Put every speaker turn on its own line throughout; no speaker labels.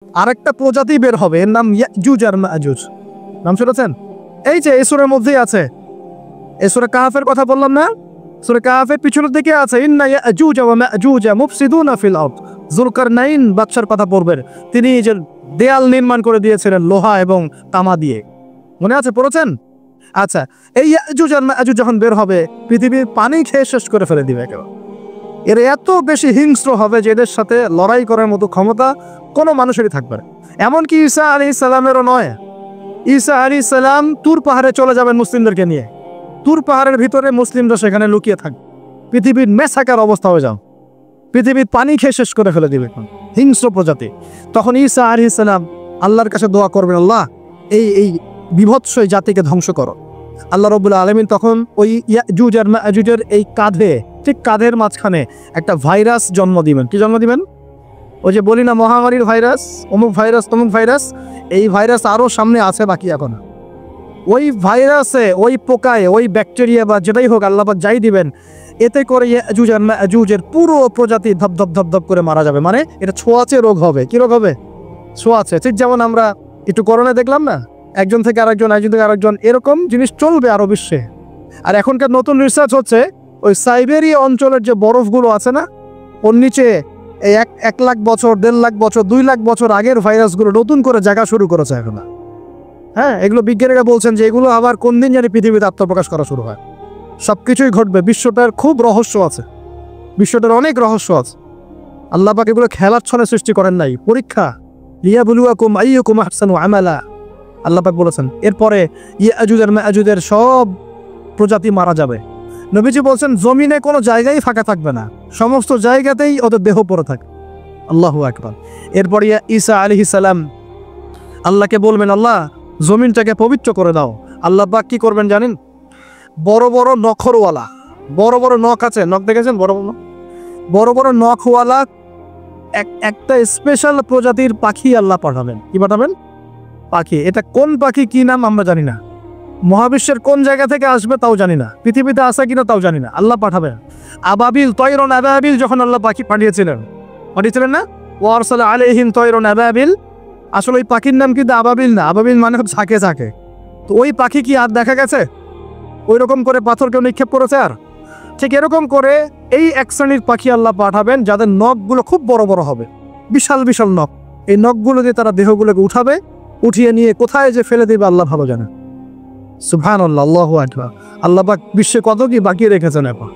আরেকটা প্রজাতি বের হবে, এর নাম ইয়াজুজ আর মাজুজ। নাম শুনেছেন? এই যে এই সূরার মধ্যেই আছে, এই সূরা কাহফের কথা বললাম না, সূরা কাহফের পিছনের দিকে আছে ইন্না ইয়াজুজ ওয়া মাজুজ মুফসিদুনা ফিল আরদ। যুলকারনাইন বাদশার কথা পড়বেন, তিনি যে দেয়াল নির্মাণ করে দিয়েছিলেন লোহা এবং তামা দিয়ে, মনে আছে, পড়েছেন? আচ্ছা, এই ইয়াজুজ আর মাজুজ যখন বের হবে, পৃথিবীর পানি খেয়ে শেষ করে ফেলে দিবে একেবারে। এরা এত বেশি হিংস্র হবে যে এদের সাথে লড়াই করার মতো ক্ষমতা কোনো মানুষেরই থাকবে না। এমনকি ঈসা আলাইহিস সালামেরও নয়। ঈসা আলাইহিস সালাম তুর পাহাড়ে চলে যাবেন মুসলিমদেরকে নিয়ে, তুর পাহাড়ের ভিতরে মুসলিমরা সেখানে লুকিয়ে থাকবে, পৃথিবীর মেসাকার অবস্থা হয়ে যাও, পৃথিবীর পানি খেয়ে শেষ করে ফেলে দিবে হিংস্র প্রজাতি। তখন ঈসা আলাইহিস সালাম আল্লাহর কাছে দোয়া করবেন, আল্লাহ এই বিভৎস জাতিকে ধ্বংস করো। আল্লাহ রাব্বুল আলামিন তখন ওই ইয়াজুজ আর মাজুজের এই কাঁধে, ঠিক কাঁধের মাঝখানে একটা ভাইরাস জন্ম দিবেন। কি জন্ম দিবেন? ওই যে বলি না মহামারীর ভাইরাস, অমুক ভাইরাস তমুক ভাইরাস, এই ভাইরাস আরও সামনে আছে বাকি এখন। ওই ভাইরাসে, ওই পোকায়, ওই ব্যাকটেরিয়া বা যেটাই হোক আল্লাহ পাক যাই দিবেন, এতে করে ইয়াজুজ আর মাজুজের পুরো প্রজাতি ধপ ধপ করে মারা যাবে। মানে এটা ছোঁয়াচে রোগ হবে। কি রোগ হবে? ছোঁয়াচে। ঠিক যেমন আমরা একটু করোনা দেখলাম না, একজন থেকে আরেকজন, একজন থেকে আরেকজন, এরকম জিনিস চলবে আরো বিশ্বে। আর এখনকার নতুন রিসার্চ হচ্ছে ওই সাইবেরিয়া অঞ্চলের যে বরফগুলো আছে না, ওর নিচে এই 1 লাখ বছর, 1.5 লাখ বছর, 2 লাখ বছর আগের ভাইরাসগুলো নতুন করে জায়গা শুরু করেছে এখন। হ্যাঁ, এগুলো বিজ্ঞানীরা বলছেন যে এগুলো আবার কোন দিন জানি পৃথিবীতে আত্মপ্রকাশ করা শুরু হয়। সবকিছুই ঘটবে। বিশ্বটার খুব রহস্য আছে, বিশ্বটার অনেক রহস্য আছে। আল্লাহ পাক এগুলো খেলার ছলে সৃষ্টি করেন নাই, পরীক্ষা। লিয়াবলুয়াকুম আইয়ুকুম আহসানু আমালা, আল্লাহ পাক বলেছেন। এরপরে ইয়াজুজ আর মাজুজের সব প্রজাতি মারা যাবে। নবীজি বলছেন জমিনে কোনো জায়গায় ফাঁকা থাকবে না, সমস্ত জায়গাতেই ওদের দেহ পড়ে থাকে। আল্লাহু আকবার। এরপরে ঈসা আলাইহিস সালাম আল্লাহকে বলবেন, আল্লাহ জমিনটাকে পবিত্র করে দাও। আল্লাহ পাক কি করবেন জানেন? বড় বড় নখরওয়ালা, বড় বড় নখ আছে, নখ দেখেছেন? বড় বড় নখওয়ালা একটা স্পেশাল প্রজাতির পাখি আল্লাহ পাঠাবেন। কি পাঠাবেন? পাখি। এটা কোন পাখি, কি নাম আমরা জানি না, মহাবিশ্বের কোন জায়গা থেকে আসবে তাও জানি না, পৃথিবীতে আসে কিনা তাও জানি না, আল্লাহ পাঠাবেন। আবাবিল, তয়রন আবাবিল, যখন আল্লাহ পাখি পাঠিয়েছিলেন না, ওয়ারসালা আলাইহিম তয়রন আবাবিল, আসলে ওই পাখির নাম কিন্তু আবাবিল না, আবাবিল মানে ঝাঁকে ঝাঁকে। তো ওই পাখি কি আর দেখা গেছে? ওই রকম করে পাথর কেউ নিক্ষেপ করেছে? আর ঠিক এরকম করে এই এক শ্রেণীর পাখি আল্লাহ পাঠাবেন যাদের নখগুলো খুব বড় বড় হবে, বিশাল বিশাল নখ। এই নখগুলো দিয়ে তারা দেহগুলোকে উঠাবে, উঠিয়ে নিয়ে কোথায় যে ফেলে দেবে আল্লাহ ভালো জানে। সুবহানাল্লাহ, আল্লাহু আকবার। আল্লাহ পাক বিশ্বে কত কি বাকি রেখেছেন এখন।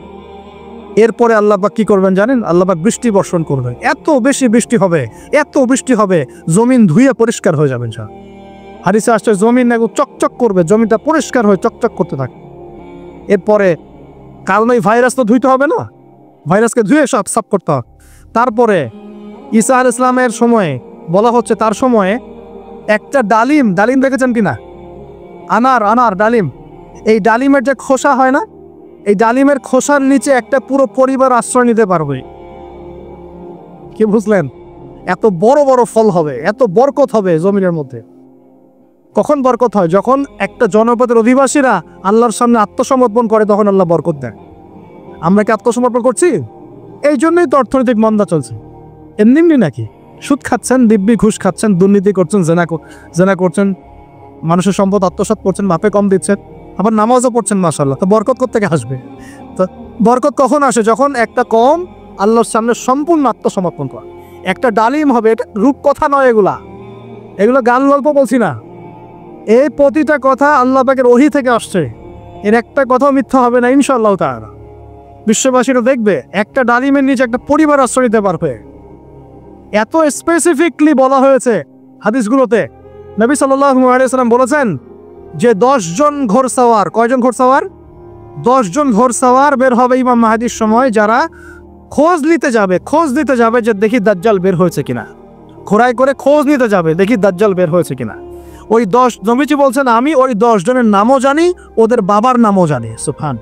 এরপরে আল্লাহ পাক কি করবেন জানেন? আল্লাহ পাক বৃষ্টি বর্ষণ করবেন। এত বেশি বৃষ্টি হবে, এত বৃষ্টি হবে, জমিন ধুয়ে পরিষ্কার হয়ে যাবে। হাদিসে আসছে জমিন একদম চকচক করবে, জমিনটা পরিষ্কার হয়ে চকচক করতে থাকে। এরপরে কারণ ওই ভাইরাস তো ধুইতে হবে না, ভাইরাসকে ধুয়ে সব সাফ করতে হবে। তারপরে ঈসা আলাইহিস সালামের সময়ে বলা হচ্ছে, তার সময়ে একটা ডালিম, ডালিম দেখেছেন কিনা? আনার ডালিম, এই ডালিমের যে খোসা হয় না, এই ডালিমের খোসার নিচে একটা পুরো পরিবার আশ্রয় নিতে পারবে। কি বুঝলেন? এত বড় বড় ফল হবে, এত বরকত হবে জমিনের মধ্যে। কখন বরকত হয়? যখন একটা জনপদের অধিবাসীরা আল্লাহর সামনে আত্মসমর্পণ করে, তখন আল্লাহ বরকত দেয়। আমরা কি আত্মসমর্পণ করছি? এই জন্যই তো অর্থনৈতিক মন্দা চলছে। এমনি নাকি? সুদ খাচ্ছেন, দিব্যি ঘুষ খাচ্ছেন, দুর্নীতি করছেন, জেনা করছেন, মানুষের সম্পদ আত্মসাৎ করছেন, মাপে কম দিচ্ছেন, আবার নামাজও পড়ছেন, মাশাআল্লাহ। তো বরকত কোত্থেকে আসবে? তো বরকত কখন আসে? যখন একটা কম আল্লাহর সামনে সম্পূর্ণ আত্মসমর্পণ করে। একটা ডালিম হবে, এটা রূপকথা নয়, এগুলো গান গল্প বলছি না। এই প্রতিটা কথা আল্লাহ পাকের ওহী থেকে আসছে, এর একটা কথাও মিথ্যা হবে না ইনশাআল্লাহ তাআলা। বিশ্ববাসীরা দেখবে একটা ডালিমের নিচে একটা পরিবার আশ্রয় নিতে পারবে। এত স্পেসিফিকলি বলা হয়েছে হাদিসগুলোতে। নবী সাল্লাল্লাহু আলাইহি ওয়াসাল্লাম বলেছেন যে 10 জন ঘোড়সওয়ার, কয়জন ঘোড়সওয়ার? 10 জন ঘোড়সওয়ার বের হবে ইমাম মাহদির সময়, যারা খোঁজ নিতে যাবে যে দেখি দাজ্জাল বের হয়েছে কিনা। ঘোড়ায় করে খোঁজ নিতে যাবে, দেখি দাজ্জাল বের হয়েছে কিনা। ওই 10, নবীজি বলছেন আমি ওই 10 জনের নামও জানি, ওদের বাবার নামও জানি। সুবহান।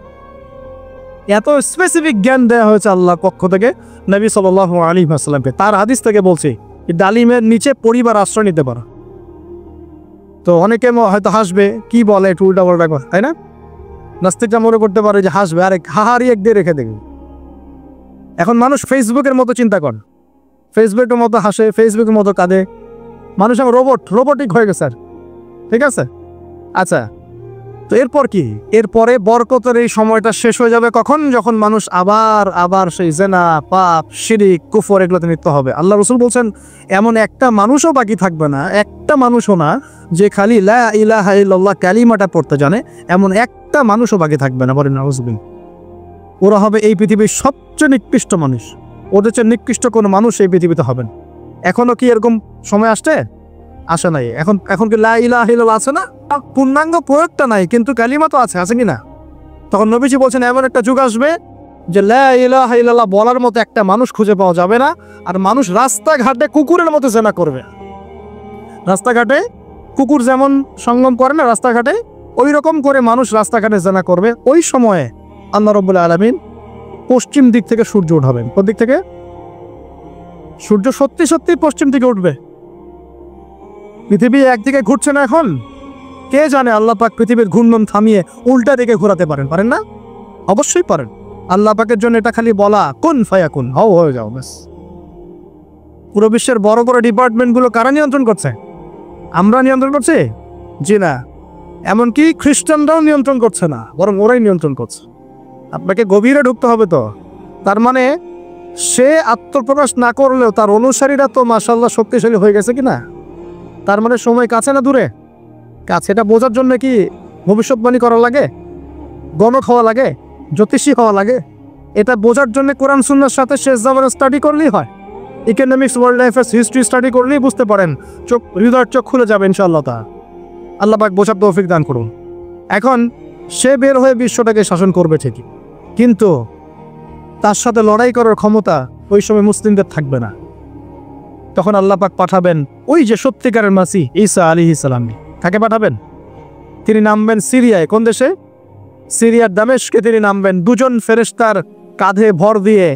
এত স্পেসিফিক জ্ঞান দেওয়া হয়েছে আল্লাহর পক্ষ থেকে নবী সাল্লাল্লাহু আলাইহি ওয়াসাল্লামকে। তার হাদিস থেকে বলছি ডালিমের নিচে পরিবার আশ্রয় নিতে পারো। তো অনেকে হয়তো হাসবে, কি বলে একটু উল্টা পাল্টা কথা, তাই না? নাস্তিকরা মনে করতে পারে যে হাসবে, আরে হাহারি এক দিয়ে রেখে দেখবে। এখন মানুষ ফেসবুকের মতো চিন্তা করে, ফেসবুকের মতো হাসে, ফেসবুকের মতো কাঁদে, মানুষ এখন রোবটিক হয়ে গেছে আর, ঠিক আছে? আচ্ছা, তো এরপর কি? এরপরে বরকতের এই সময়টা শেষ হয়ে যাবে কখন? যখন মানুষ আবার সেই জেনা, পাপ, শিরিক, কুফর এগুলোতে লিপ্ত হবে। আল্লাহ রাসূল বলছেন এমন একটা মানুষও বাকি থাকবে না, একটা মানুষও না যে খালি লা ইলাহা ইল্লাল্লাহ কালিমাটা পড়তে জানে, এমন একটা মানুষও বাকি থাকবে না। বলেন নাউযুবিল্লাহ। ওরা হবে এই পৃথিবীর সবচেয়ে নিকৃষ্ট মানুষ। ওদের চেয়ে নিকৃষ্ট কোনো মানুষ এই পৃথিবীতে হবেন। এখনো কি এরকম সময় আসে নাই? এখন কি লা ইলাহা ইল্লাল্লাহ আছে না? পূর্ণাঙ্গ প্রয়োগটা নাই, কিন্তু কালিমা তো আছে কি না? তখন নবীজি বলছেন এমন একটা যুগ আসবে যে লা ইলাহা ইল্লাল্লাহ বলার মতো একটা মানুষ খুঁজে পাওয়া যাবে না, আর মানুষ রাস্তাঘাটে কুকুরের মতো জেনা করবে। রাস্তাঘাটে কুকুর যেমন সঙ্গম করে না রাস্তাঘাটে, ওই রকম করে মানুষ রাস্তাঘাটে জেনা করবে। ওই সময়ে আল্লাহ রাব্বুল আলামিন পশ্চিম দিক থেকে সূর্য উঠাবেন। কোন দিক থেকে? সূর্য সত্যি সত্যি পশ্চিম দিকে উঠবে। পৃথিবী একদিকে ঘুরছে না এখন, কে জানে আল্লাহ পাক পৃথিবীর ঘূর্ণন থামিয়ে উল্টা দিকে ঘোরাতে পারেন না? অবশ্যই পারেন। আল্লাহ পাকের জন্য এটা খালি বলা কুন ফায়াকুন, হও হয়ে যাও, ব্যাস। পুরো বিশ্বের বড় বড় ডিপার্টমেন্টগুলো কারা নিয়ন্ত্রণ করছে? আমরা নিয়ন্ত্রণ করছি? জি না। এমনকি খ্রিস্টানরাও নিয়ন্ত্রণ করছে না, বরং ওরাই নিয়ন্ত্রণ করছে। আপনাকে গভীরে ঢুকতে হবে তো। তার মানে সে আত্মপ্রকাশ না করলেও তার অনুসারীরা তো মাশাআল্লাহ শক্তিশালী হয়ে গেছে কিনা? তার মানে সময় কাছে না দূরে? কাছে। এটা বোঝার জন্য কি ভবিষ্যৎবাণী করা লাগে, গণক হওয়া লাগে, জ্যোতিষী হওয়া লাগে? এটা বোঝার জন্য কোরআন সুন্নাহর সাথে শেষ জামানের স্টাডি করলেই হয়। Economics, world affairs, history study করলেই বুঝতে পারেন, হৃদয়ের চোখ খুলে যাবে ইনশাআল্লাহ। আল্লাহ পাক বোঝার তৌফিক দান করুন। এখন সে বের হয়ে বিশ্বটাকে শাসন করবে ঠিকই, কিন্তু তার সাথে লড়াই করার ক্ষমতা ওই সময় মুসলিমদের থাকবে না। তখন আল্লাহ পাক পাঠাবেন ওই যে সত্যিকারের মাসিহ ঈসা আলাইহিস সালাম। তাকে পাঠাবেন। তিনি নামবেন সিরিয়ায়। কোন দেশে? সিরিয়ার দামেস্কে তিনি নামবেন দুজন ফেরেশতার কাঁধে ভর দিয়ে।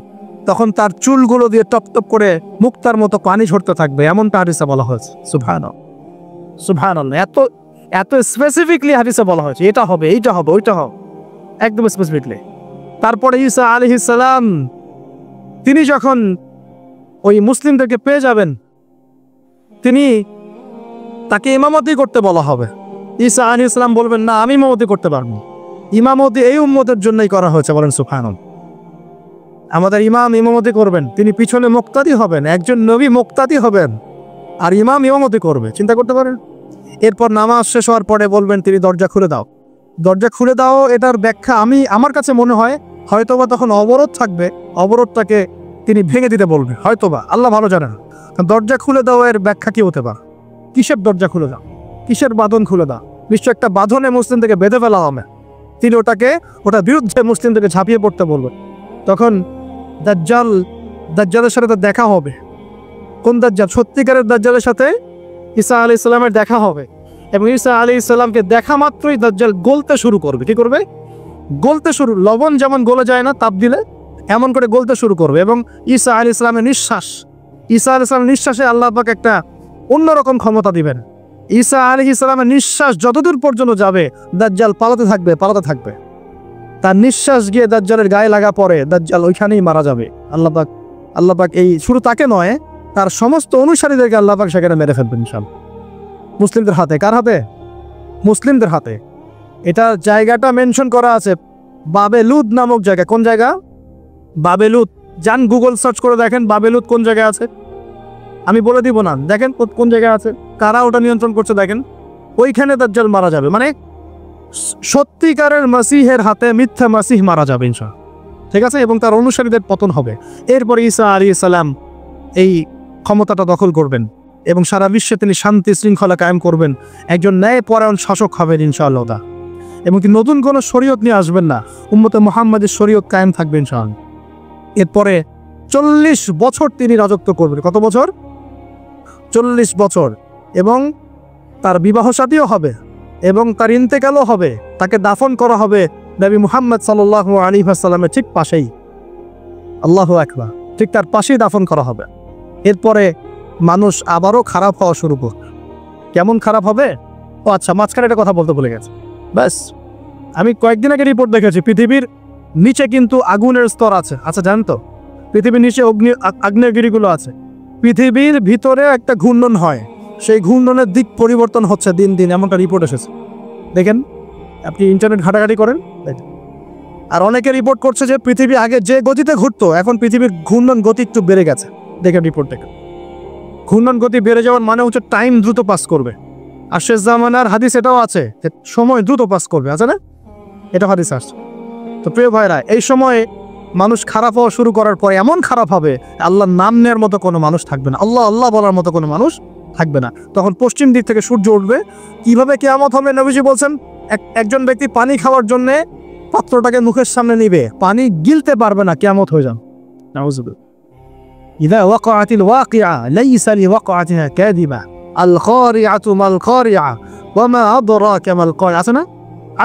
তখন তার চুলগুলো দিয়ে টপ টপ করে মুক্তার মতো পানি ঝরতে থাকবে, এমনটা হাদিসে বলা হয়েছে। সুবহানাল্লাহ। এত স্পেসিফিকলি হাদিসে বলা হয়েছে এটা হবে, এইটা হবে, ওইটা হবে, একদম স্পেসিফিকলি। তারপরে ঈসা আলাইহিস সালাম তিনি যখন ওই মুসলিমদেরকে পেয়ে যাবেন, তাকে ইমামতি করতে বলা হবে। ঈসা আলাইহিস সালাম বলবেন, না, আমি ইমামতি করতে পারবো। ইমামতি এই উম্মতের জন্যই করা হয়েছে। বলেন সুবহানাল্লাহ। আমাদের ইমাম ইমামতি করবেন, তিনি পিছনে মুক্তাদি হবেন। একজন নবী মুক্তাদি হবেন আর ইমাম ইমামতি করবে। চিন্তা করতে পারেন? এরপর নামাজ শেষ হওয়ার পরে বলবেন তিনি, দরজা খুলে দাও, দরজা খুলে দাও। এটার ব্যাখ্যা আমার কাছে মনে হয় হয়তোবা তখন অবরোধ থাকবে, অবরোধটাকে তিনি ভেঙে দিতে বলবে, হয়তোবা, আল্লাহ ভালো জানেন। দরজা খুলে দাও এর ব্যাখ্যা কি হতে পারে? কিসের দরজা খুলে দাও? কিসের বাঁধন খুলে দাও? নিশ্চয় একটা বাঁধনে মুসলিম থেকে বেঁধে ফেলা হবে। তিনি ওটার বিরুদ্ধে মুসলিম থেকে ঝাঁপিয়ে পড়তে বলবেন। তখন দাজ্জালের সাথে তার দেখা হবে। কোন দাজ্জাল? সত্যিকারের দাজ্জালের সাথে ঈসা আলাইহিস সালামের দেখা হবে। এবং ঈসা আলাইহিস সালামকে দেখা মাত্রই দাজ্জাল গলতে শুরু করবে। কি করবে? গলতে শুরু। লবণ যেমন গলে যায় না তাপ দিলে, এমন করে গলতে শুরু করবে। এবং ঈসা আলাইহিস সালামের নিঃশ্বাসে আল্লাহ পাক একটা অন্যরকম ক্ষমতা দিবেন। ঈসা আলাইহিস সালামের নিঃশ্বাস যতদূর পর্যন্ত যাবে দাজ্জাল পালাতে থাকবে। তার নিঃশ্বাস গিয়ে দাজ্জালের গায়ে লাগা পরে দাজ্জাল ওইখানেই মারা যাবে। আল্লাহ পাক এই শুধু তাকে নয়, তার সমস্ত অনুসারীদেরকে আল্লাহ পাক সেখানে মেরে ফেলবেন ইনশাআল্লাহ। মুসলিমদের হাতে। কার হাতে? মুসলিমদের হাতে। এটা জায়গাটা মেনশন করা আছে, বাবেলুদ নামক জায়গা। কোন জায়গা? বাবেলুদ। যান গুগল সার্চ করে দেখেন বাবেলুদ কোন জায়গায় আছে। আমি বলে দিব না, দেখেন কোন জায়গায় আছে, কারা ওটা নিয়ন্ত্রণ করছে দেখেন। ওইখানে দাজ্জাল মারা যাবে। মানে সত্যিকারের মাসিহের হাতে মিথ্যা মাসিহ মারা যাবে ইনশাআল্লাহ, ঠিক আছে? এবং তার অনুসারীদের পতন হবে। এরপর ঈসা আলাইহিস সালাম এই ক্ষমতাটা দখল করবেন এবং সারা বিশ্বে তিনি শান্তি শৃঙ্খলা কায়েম করবেন। একজন ন্যায়পরায়ণ শাসক হবেন ইনশাআল্লাহ। এবং তিনি নতুন কোনো শরীয়ত নিয়ে আসবেন না, উম্মতে মুহাম্মাদের শরীয়ত কায়েম থাকবে ইনশাআল্লাহ। এরপরে 40 বছর তিনি রাজত্ব করবেন। কত বছর? 40 বছর। এবং তার বিবাহ শাদীও হবে এবং তার ইন্তেকালও হবে। তাকে দাফন করা হবে নবী মুহাম্মদ সাল্লাল্লাহু আলাইহি ওয়াসাল্লামের ঠিক পাশেই। আল্লাহু আকবার। ঠিক তার পাশেই দাফন করা হবে। এরপরে মানুষ আবারও খারাপ হওয়া শুরু করবে। কেমন খারাপ হবে? ও আচ্ছা, মাঝখানে একটা কথা বলতে ভুলে গেছে। ব্যাস, আমি কয়েকদিন আগে রিপোর্ট দেখেছি, পৃথিবীর নিচে কিন্তু আগুনের স্তর আছে। আচ্ছা, জানেন তো পৃথিবীর নিচে আগ্নেয়গিরিগুলো আছে। পৃথিবীর ভিতরে একটা ঘূর্ণন হয়, সেই ঘূর্ণনের দিক পরিবর্তন হচ্ছে দিন দিন, এমনটা রিপোর্ট এসেছে। দেখেন, আপনি ইন্টারনেট ঘাটাঘাটি করেন, দেখেন। আর অনেকে রিপোর্ট করছে যে পৃথিবী আগে যে গতিতে ঘুরতো এখন পৃথিবীর ঘূর্ণন গতি একটু বেড়ে গেছে। দেখেন রিপোর্ট, দেখেন ঘূর্ণন গতি বেড়ে যাওয়ার মানে হচ্ছে টাইম দ্রুত পাস করবে। আর শেষ জামানার হাদিস এটাও আছে যে সময় দ্রুত পাস করবে, আছে না? এটা হাদিস আসছে। তো প্রিয় ভাইরা, এই সময়ে মানুষ খারাপ হওয়া শুরু করার পরে এমন খারাপ হবে, আল্লাহর নাম নেওয়ার মতো কোনো মানুষ থাকবে না, আল্লাহ আল্লাহ বলার মতো কোনো মানুষ থাকবে না। তখন পশ্চিম দিক থেকে সূর্য উঠবে। কিভাবে কিয়ামত হবে? নবীজি বলছেন, একজন ব্যক্তি পানি খাওয়ার জন্য পাত্রটাকে মুখের সামনে নিবে, পানি গিলতে পারবে না, কিয়ামত হয়ে যান। নাউযুবিল্লাহ। ইযা ওয়াকাআতিল ওয়াকিআ লাইসা লিওয়াকাআতিহা কাযিবা আল খারিআতু মাল খারিআ ওয়া মা আদরাকা মাল খারিআ। আছে না?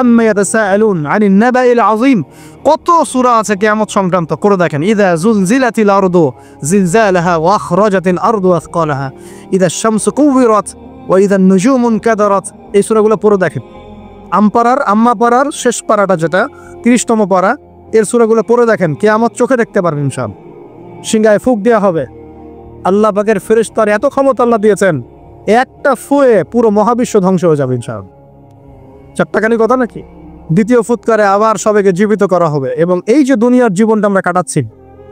আম্মা ইয়াতাসাআলুন আনিন নাবাইল আযীম। কত সূরা আছে কিয়ামত সংক্রান্ত, করে দেখেন। ইযা যুলজিলাতিল আরদু জিলজালাহা ওয়া আখরাজাতিল আরদু আসকালাহা ইযা আশ-শামসু কুওয়িরাত ওয়া ইযা আন-নুজুমু ইনকাদারাত। এই সূরাগুলো পড়ে দেখেন। আম্মা পারার শেষ পারাটা, যেটা 30তম পারা, এর সূরাগুলো পড়ে দেখেন। কিয়ামত চোখে দেখতে পারবেন ইনশাআল্লাহ। সিংহায় ফুঁক দেওয়া হবে। আল্লাহ পাকের ফেরেশতার এত ক্ষমতা আল্লাহ দিয়েছেন, একটা ফুয়ে পুরো মহাবিশ্ব ধ্বংস হয়ে যাবে ইনশাআল্লাহ। চারটাখানি কথা নাকি? দ্বিতীয় ফুৎকারে আবার সবাইকে জীবিত করা হবে। এবং এই যে দুনিয়ার জীবনটা আমরা কাটাচ্ছি,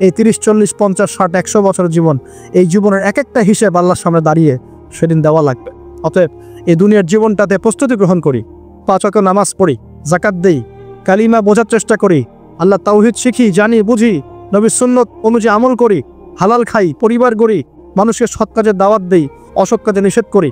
এই 30, 40, 50, 60, 100 বছরের জীবন, এই জীবনের এক একটা হিসেব আল্লাহর সামনে দাঁড়িয়ে সেদিন দেওয়া লাগবে। অতএব এই দুনিয়ার জীবনটাতে প্রস্তুতি গ্রহণ করি, 5 ওয়াক্ত নামাজ পড়ি, যাকাত দেই, কালিমা বোঝার চেষ্টা করি, আল্লাহ তাওহীদ শিখি, জানি, বুঝি, নবীর সুন্নত অনুযায়ী আমল করি, হালাল খাই, পরিবার গড়ি, মানুষকে সৎ কাজের দাওয়াত দেই, অসৎ কাজে নিষেধ করি,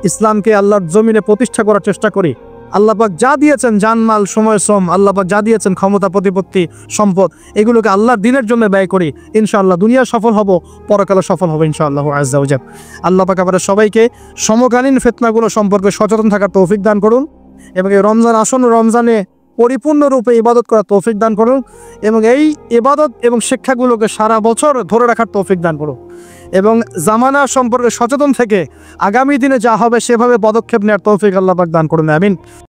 ইসলামকে আল্লাহর জমিনে প্রতিষ্ঠা করার চেষ্টা করি। আল্লাহ পাক যা দিয়েছেন, জানমাল, সময়, শ্রম, আল্লাহ পাক যা দিয়েছেন, ক্ষমতা, প্রতিপত্তি, সম্পদ, এগুলোকে আল্লাহর দ্বীনের জন্য ব্যয় করি। ইনশাআল্লাহ দুনিয়া সফল হব, পরকালে সফল হবে ইনশাআল্লাহ আযজা ওয়া জাল। আল্লাহ পাক আমাদের সবাইকে সমকালীন ফিতনাগুলো সম্পর্কে সচেতন থাকার তৌফিক দান করুন, এবং এই রমজান আসন্ন রমজানে পরিপূর্ণরূপে ইবাদত করার তৌফিক দান করুন, এবং এই ইবাদত এবং শিক্ষাগুলোকে সারা বছর ধরে রাখার তৌফিক দান করুন, এবং জামানা সম্পর্কে সচেতন থেকে আগামী দিনে যা হবে সেভাবে পদক্ষেপ নেওয়ার তৌফিক আল্লাহ পাক দান করুন। আমিন।